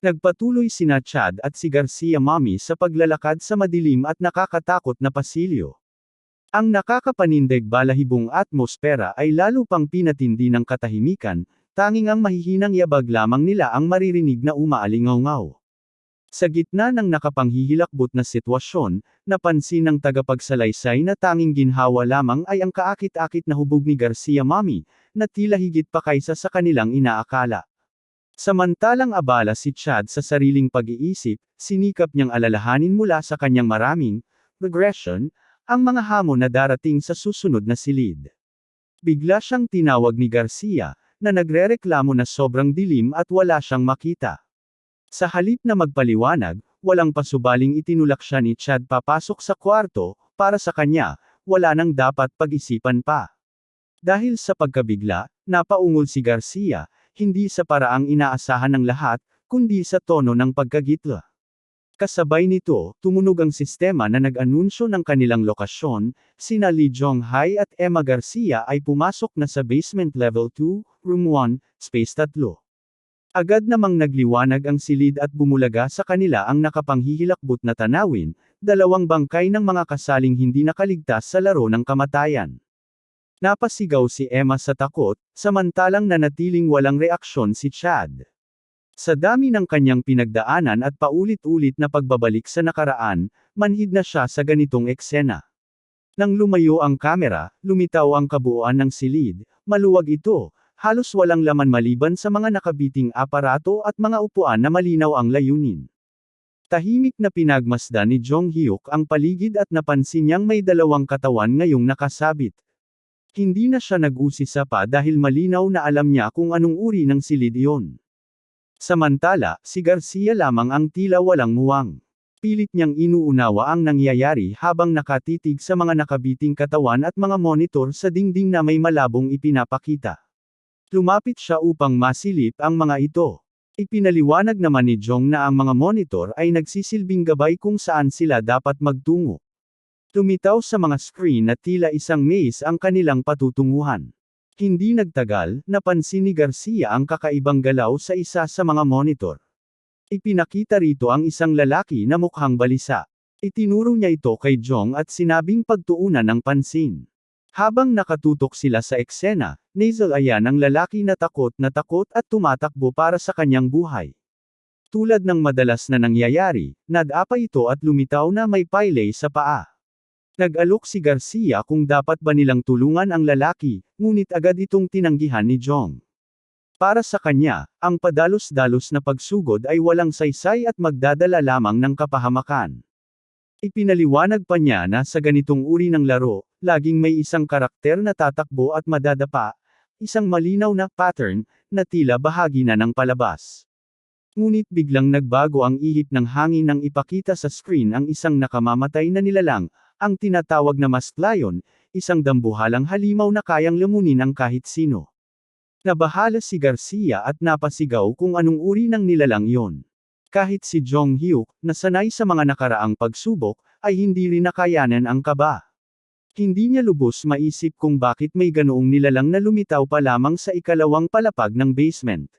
Nagpatuloy sina Chad at si Garcia Mami sa paglalakad sa madilim at nakakatakot na pasilyo. Ang nakakapanindig balahibong atmosfera ay lalo pang pinatindi ng katahimikan, tanging ang mahihinang yabag lamang nila ang maririnig na umaalingaw-ngaw. Sa gitna ng nakapanghihilakbot na sitwasyon, napansin ng tagapagsalaysay na tanging ginhawa lamang ay ang kaakit-akit na hubog ni Garcia Mami, na tila higit pa kaysa sa kanilang inaakala. Samantalang abala si Chad sa sariling pag-iisip, sinikap niyang alalahanin mula sa kanyang maraming regression, ang mga hamon na darating sa susunod na silid. Bigla siyang tinawag ni Garcia, na nagrereklamo na sobrang dilim at wala siyang makita. Sa halip na magpaliwanag, walang pasubaling itinulak siya ni Chad papasok sa kwarto, para sa kanya, wala nang dapat pag-isipan pa. Dahil sa pagkabigla, napaungol si Garcia, hindi sa paraang inaasahan ng lahat, kundi sa tono ng pagkagitla. Kasabay nito, tumunog ang sistema na nag-anunsyo ng kanilang lokasyon, sina Lee Jong-hai at Emma Garcia ay pumasok na sa Basement Level 2, Room 1, Space 3. Agad namang nagliwanag ang silid at bumulaga sa kanila ang nakapanghihilakbot na tanawin, dalawang bangkay ng mga kasaling hindi nakaligtas sa laro ng kamatayan. Napasigaw si Emma sa takot, samantalang nanatiling walang reaksyon si Chad. Sa dami ng kanyang pinagdaanan at paulit-ulit na pagbabalik sa nakaraan, manhid na siya sa ganitong eksena. Nang lumayo ang kamera, lumitaw ang kabuuan ng silid, maluwag ito, halos walang laman maliban sa mga nakabiting aparato at mga upuan na malinaw ang layunin. Tahimik na pinagmasdan ni Jong Hyuk ang paligid at napansin niyang may dalawang katawan ngayong nakasabit. Hindi na siya nag-usisa pa dahil malinaw na alam niya kung anong uri ng silid iyon. Samantala, si Garcia lamang ang tila walang muwang. Pilit niyang inuunawa ang nangyayari habang nakatitig sa mga nakabiting katawan at mga monitor sa dingding na may malabong ipinapakita. Lumapit siya upang masilip ang mga ito. Ipinaliwanag naman ni Jong na ang mga monitor ay nagsisilbing gabay kung saan sila dapat magtungo. Lumitaw sa mga screen na tila isang maze ang kanilang patutunguhan. Hindi nagtagal, napansin ni Garcia ang kakaibang galaw sa isa sa mga monitor. Ipinakita rito ang isang lalaki na mukhang balisa. Itinuro niya ito kay Jong at sinabing pagtuunan ng pansin. Habang nakatutok sila sa eksena, nasalayan ang lalaki na takot at tumatakbo para sa kanyang buhay. Tulad ng madalas na nangyayari, nadapa ito at lumitaw na may paylay sa paa. Nag-alok si Garcia kung dapat ba nilang tulungan ang lalaki, ngunit agad itong tinanggihan ni Jong. Para sa kanya, ang padalos-dalos na pagsugod ay walang saysay at magdadala lamang ng kapahamakan. Ipinaliwanag pa niya na sa ganitong uri ng laro, laging may isang karakter na tatakbo at madadapa, isang malinaw na pattern, na tila bahagi na ng palabas. Ngunit biglang nagbago ang ihip ng hangin nang ipakita sa screen ang isang nakamamatay na nilalang, ang tinatawag na masked lion, isang dambuhalang halimaw na kayang lamunin ang kahit sino. Nabahala si Garcia at napasigaw kung anong uri ng nilalang yon. Kahit si Jong Hyuk, na sanay sa mga nakaraang pagsubok, ay hindi rin nakayanan ang kaba. Hindi niya lubos maisip kung bakit may ganoong nilalang na lumitaw pa lamang sa ikalawang palapag ng basement.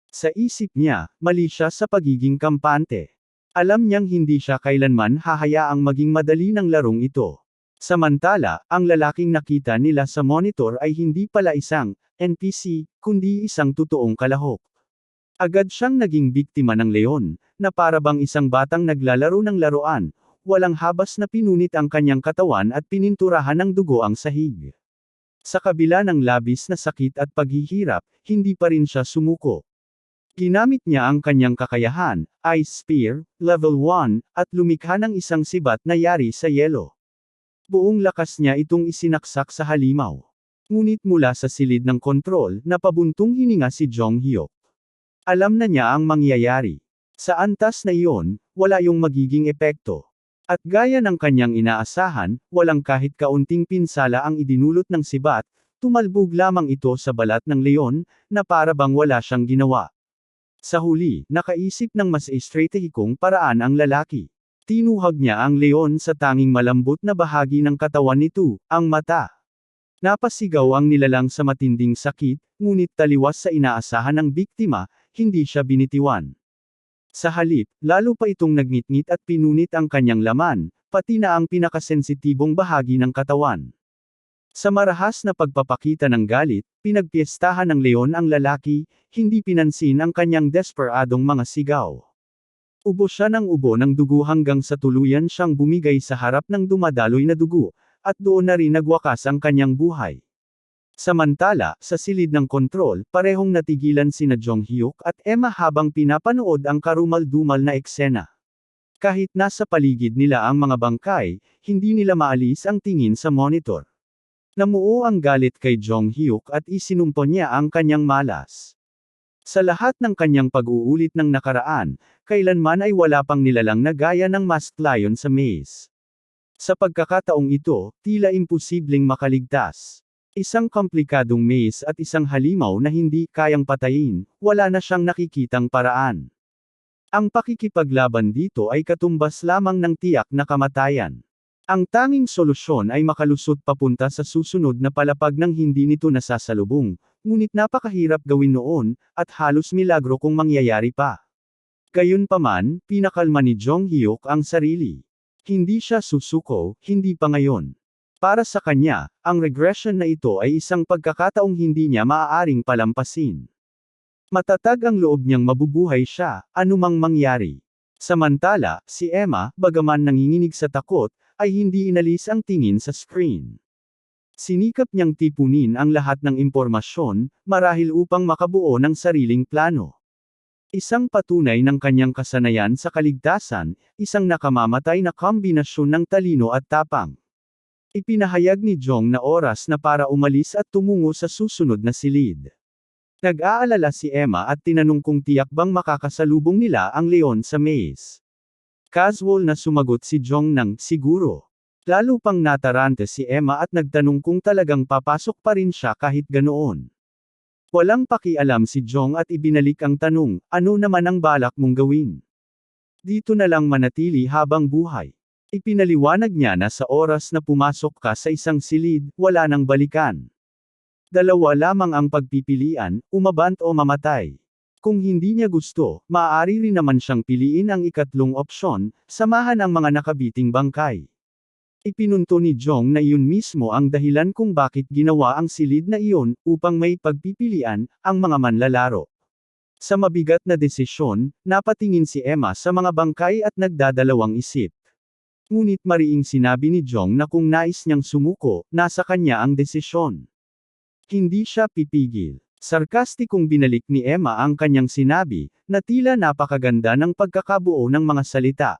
Sa isip niya, mali siya sa pagiging kampante. Alam niyang hindi siya kailanman hahayaang maging madali ng larong ito. Samantala, ang lalaking nakita nila sa monitor ay hindi pala isang NPC, kundi isang totoong kalahok. Agad siyang naging biktima ng leon, na parabang isang batang naglalaro ng laruan, walang habas na pinunit ang kanyang katawan at pininturahan ng dugo ang sahig. Sa kabila ng labis na sakit at paghihirap, hindi pa rin siya sumuko. Ginamit niya ang kanyang kakayahan, Ice Spear, Level 1, at lumikha ng isang sibat na yari sa yelo. Buong lakas niya itong isinaksak sa halimaw. Ngunit mula sa silid ng kontrol, napabuntong hininga si Jong Hyuk. Alam na niya ang mangyayari. Sa antas na iyon, wala yung magiging epekto. At gaya ng kanyang inaasahan, walang kahit kaunting pinsala ang idinulot ng sibat, tumalbog lamang ito sa balat ng leon, na parabang wala siyang ginawa. Sa huli, nakaisip ng mas estratehikong paraan ang lalaki. Tinuhag niya ang leon sa tanging malambot na bahagi ng katawan nito, ang mata. Napasigaw ang nilalang sa matinding sakit, ngunit taliwas sa inaasahan ng biktima, hindi siya binitiwan. Sa halip, lalo pa itong nagnitngit at pinunit ang kanyang laman, pati na ang pinakasensitibong bahagi ng katawan. Sa marahas na pagpapakita ng galit, pinagpiestahan ng leon ang lalaki, hindi pinansin ang kanyang desperadong mga sigaw. Ubo siya ng ubo ng dugo hanggang sa tuluyan siyang bumigay sa harap ng dumadaloy na dugo, at doon na rin nagwakas ang kanyang buhay. Samantala, sa silid ng kontrol, parehong natigilan sina Jong Hyuk at Emma habang pinapanood ang karumal-dumal na eksena. Kahit nasa paligid nila ang mga bangkay, hindi nila maalis ang tingin sa monitor. Namuo ang galit kay Jong Hyuk at isinumpo niya ang kanyang malas. Sa lahat ng kanyang pag-uulit ng nakaraan, kailanman ay wala pang nilalang na gaya ng masked lion sa maze. Sa pagkakataong ito, tila imposibleng makaligtas. Isang komplikadong maze at isang halimaw na hindi kayang patayin, wala na siyang nakikitang paraan. Ang pakikipaglaban dito ay katumbas lamang ng tiyak na kamatayan. Ang tanging solusyon ay makalusot papunta sa susunod na palapag ng hindi nito nasasalubong, ngunit napakahirap gawin noon, at halos milagro kung mangyayari pa. Gayunpaman, pinakalma ni Jong Hyuk ang sarili. Hindi siya susuko, hindi pa ngayon. Para sa kanya, ang regression na ito ay isang pagkakataong hindi niya maaaring palampasin. Matatag ang loob niyang mabubuhay siya, anumang mangyari. Samantala, si Emma, bagaman nanginginig sa takot, ay hindi inalis ang tingin sa screen. Sinikap niyang tipunin ang lahat ng impormasyon, marahil upang makabuo ng sariling plano. Isang patunay ng kanyang kasanayan sa kaligtasan, isang nakamamatay na kombinasyon ng talino at tapang. Ipinahayag ni Jong na oras na para umalis at tumungo sa susunod na silid. Nag-aalala si Emma at tinanong kung tiyak bang makakasalubong nila ang leon sa maze. Casual na sumagot si Jong ng, siguro. Lalo pang natarante si Emma at nagtanong kung talagang papasok pa rin siya kahit ganoon. Walang pakialam si Jong at ibinalik ang tanong, ano naman ang balak mong gawin? Dito na lang manatili habang buhay. Ipinaliwanag niya na sa oras na pumasok ka sa isang silid, wala nang balikan. Dalawa lamang ang pagpipilian, umabant o mamatay. Kung hindi niya gusto, maaari rin naman siyang piliin ang ikatlong opsyon, samahan ang mga nakabiting bangkay. Ipinunto ni Jong na iyon mismo ang dahilan kung bakit ginawa ang silid na iyon, upang may pagpipilian, ang mga manlalaro. Sa mabigat na desisyon, napatingin si Emma sa mga bangkay at nagdadalawang isip. Ngunit mariing sinabi ni Jong na kung nais niyang sumuko, nasa kanya ang desisyon. Hindi siya pipigil. Sarkastikong binalik ni Emma ang kanyang sinabi, na tila napakaganda ng pagkakabuo ng mga salita.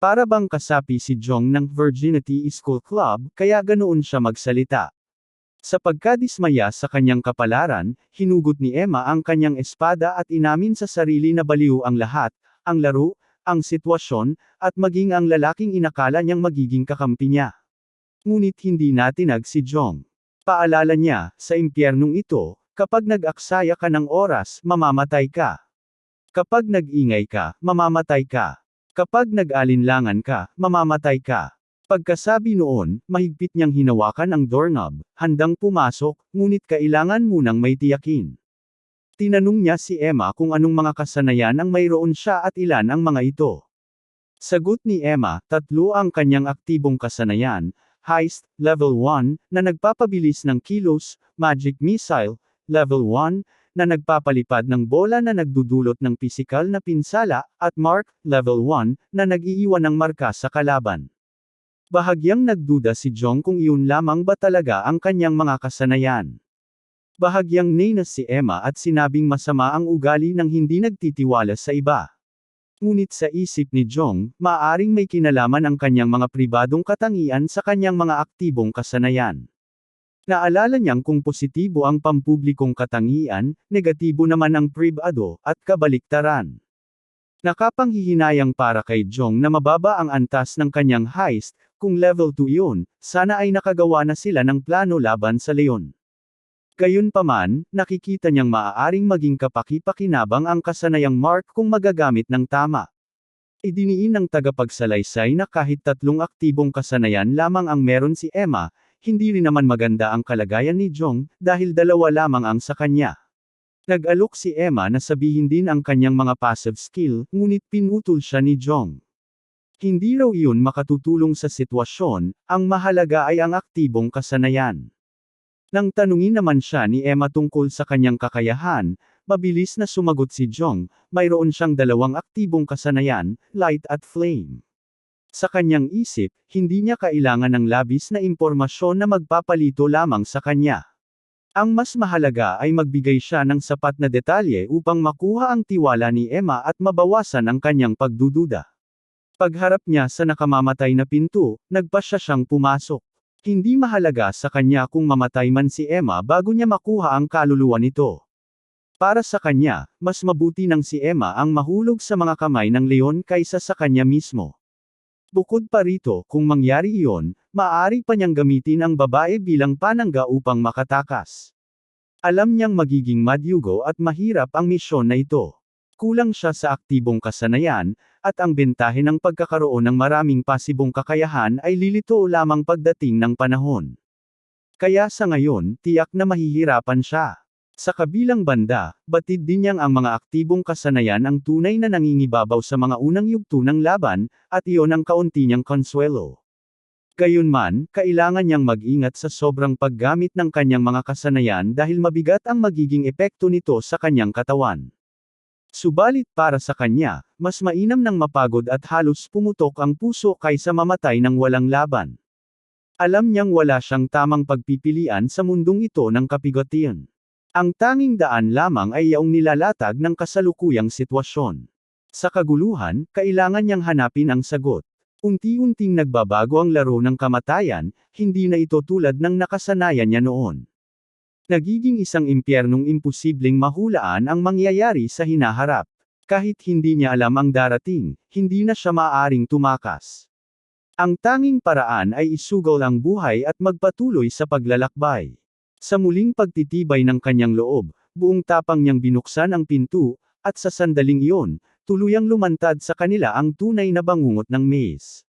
Para bang kasapi si Jong ng Virginity School Club, kaya ganoon siya magsalita. Sa pagkadismaya sa kanyang kapalaran, hinugot ni Emma ang kanyang espada at inamin sa sarili na baliw ang lahat, ang laro, ang sitwasyon, at maging ang lalaking inakala niyang magiging kakampi niya. Ngunit hindi natinag si Jong. Paalala niya, sa impyernong ito, kapag nag-aksaya ka ng oras, mamamatay ka. Kapag nag-ingay ka, mamamatay ka. Kapag nag-alinlangan ka, mamamatay ka. Pagkasabi noon, mahigpit niyang hinawakan ang doorknob, handang pumasok, ngunit kailangan munang may tiyakin. Tinanong niya si Emma kung anong mga kasanayan ang mayroon siya at ilan ang mga ito. Sagot ni Emma, 3 ang kanyang aktibong kasanayan, Heist, Level 1, na nagpapabilis ng kilos, Magic Missile, Level 1, na nagpapalipad ng bola na nagdudulot ng pisikal na pinsala, at Mark, Level 1, na nag-iiwan ng marka sa kalaban. Bahagyang nagduda si Jong kung iyon lamang ba talaga ang kanyang mga kasanayan. Bahagyang nainis si Emma at sinabing masama ang ugali ng hindi nagtitiwala sa iba. Ngunit sa isip ni Jong, maaaring may kinalaman ang kanyang mga pribadong katangian sa kanyang mga aktibong kasanayan. Naalala niyang kung positibo ang pampublikong katangian, negatibo naman ang pribado, at kabaliktaran. Nakapanghihinayang para kay Jong na mababa ang antas ng kanyang heist, kung level 2 iyon, sana ay nakagawa na sila ng plano laban sa leon. Gayunpaman, nakikita niyang maaaring maging kapaki-pakinabang ang kasanayang Mark kung magagamit ng tama. Idiniin ng tagapagsalaysay na kahit 3 aktibong kasanayan lamang ang meron si Emma, hindi rin naman maganda ang kalagayan ni Jong, dahil 2 lamang ang sa kanya. Nag-alok si Emma na sabihin din ang kanyang mga passive skill, ngunit pinutol siya ni Jong. Hindi raw iyon makatutulong sa sitwasyon, ang mahalaga ay ang aktibong kasanayan. Nang tanungin naman siya ni Emma tungkol sa kanyang kakayahan, mabilis na sumagot si Jong, mayroon siyang dalawang aktibong kasanayan, light at flame. Sa kanyang isip, hindi niya kailangan ng labis na impormasyon na magpapalito lamang sa kanya. Ang mas mahalaga ay magbigay siya ng sapat na detalye upang makuha ang tiwala ni Emma at mabawasan ang kanyang pagdududa. Pagharap niya sa nakamamatay na pinto, nagpasya siyang pumasok. Hindi mahalaga sa kanya kung mamatay man si Emma bago niya makuha ang kaluluwa nito. Para sa kanya, mas mabuti nang si Emma ang mahulog sa mga kamay ng leon kaysa sa kanya mismo. Bukod pa rito, kung mangyari iyon, maaari pa niyang gamitin ang babae bilang panangga upang makatakas. Alam niyang magiging madyugo at mahirap ang misyon na ito. Kulang siya sa aktibong kasanayan, at ang bentahe ng pagkakaroon ng maraming pasibong kakayahan ay lilito lamang pagdating ng panahon. Kaya sa ngayon, tiyak na mahihirapan siya. Sa kabilang banda, batid din niyang ang mga aktibong kasanayan ang tunay na nangingibabaw sa mga unang yugto ng laban, at iyon ang kaunti niyang konsuelo. Gayunman, kailangan niyang mag-ingat sa sobrang paggamit ng kanyang mga kasanayan dahil mabigat ang magiging epekto nito sa kanyang katawan. Subalit para sa kanya, mas mainam nang mapagod at halos pumutok ang puso kaysa mamatay ng walang laban. Alam niyang wala siyang tamang pagpipilian sa mundong ito ng kapigatian. Ang tanging daan lamang ay yaong nilalatag ng kasalukuyang sitwasyon. Sa kaguluhan, kailangan niyang hanapin ang sagot. Unti-unting nagbabago ang laro ng kamatayan, hindi na ito tulad ng nakasanayan niya noon. Nagiging isang impyernong imposibleng mahulaan ang mangyayari sa hinaharap. Kahit hindi niya alam ang darating, hindi na siya maaaring tumakas. Ang tanging paraan ay isugal ang buhay at magpatuloy sa paglalakbay. Sa muling pagtitibay ng kanyang loob, buong tapang niyang binuksan ang pinto, at sa sandaling iyon, tuluyang lumantad sa kanila ang tunay na bangungot ng maze.